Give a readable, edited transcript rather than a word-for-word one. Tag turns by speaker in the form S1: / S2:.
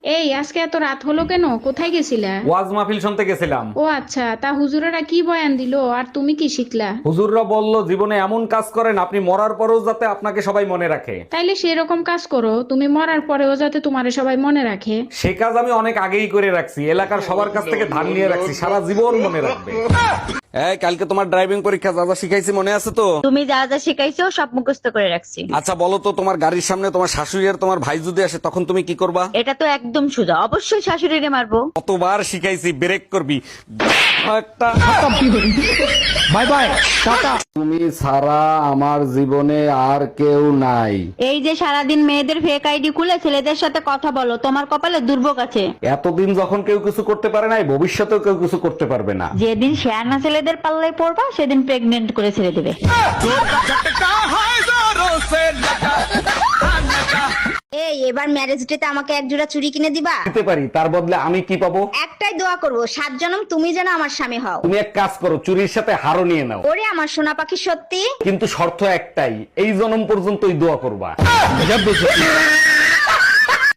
S1: এই আজকে এত রাত হলো কেন? কোথায় গেছিলা?
S2: ওয়াজ মাহফিল শুনতে গেছিলাম।
S1: ও আচ্ছা, তা হুজুরেরা কি বয়ান দিলো আর তুমি কি শিখলা?
S2: হুজুররা বলল জীবনে এমন কাজ করেন আপনি মরার পরেও যাতে আপনাকে সবাই মনে রাখে।
S1: তাইলে সেরকম কাজ করো, তুমি মরার পরেও যাতে তোমারে সবাই মনে রাখে।
S2: সে কাজ আমি অনেক আগেই করে রাখছি, এলাকার সবার কাছ থেকে ধার নিয়ে রাখছি, সারা জীবন মনে রাখবে। এই কালকে তোমার ড্রাইভিং পরীক্ষা যা যা শিখাইছি মনে আছে তো?
S3: তুমি যা যা শিখাইছো সব মুখস্থ করে রাখছি।
S2: আচ্ছা বলো তো, তোমার গাড়ির সামনে তোমার শাশুড়ি আর তোমার ভাই যদি আসে তখন তুমি কি করবা?
S3: এটা তো একদম সোজা, অবশ্যই শাশুড়িরে মারবো।
S2: কতবার শিখাইছি, ব্রেক করবি একটা।
S4: Bye bye, tata.
S2: তুমি ছাড়া আমার জীবনে আর কেউ নাই।
S3: এই যে সারাদিন মেয়েদের ফেক আইডি খুলে ছেলেদের সাথে কথা বলো, তোমার কপালে দুর্ভোগ আছে।
S2: এতদিন যখন কেউ কিছু করতে পারে নাই, ভবিষ্যতেও কেউ কিছু করতে পারবে না।
S3: যেদিন শেয়ানা ছেলেদের পাল্লায় পড়বা সেদিন প্রেগনেন্ট করে ছেড়ে দেবে।
S5: এই এবার ম্যারেজ ডেতে আমাকে এক জোড়া চুড়ি কিনে দিবা?
S2: দিতে পারি, তার বদলে আমি কি পাবো?
S5: একটাই দোয়া করব, 7 জনম তুমি যেন আমার স্বামী হও।
S2: তুমি এক কাজ করো, চুরির সাথে হারও নিয়ে নাও।
S5: ওরে আমার সোনা পাখি, সত্যি?
S2: কিন্তু শর্ত একটাই, এই জন্ম পর্যন্তই দোয়া করবা।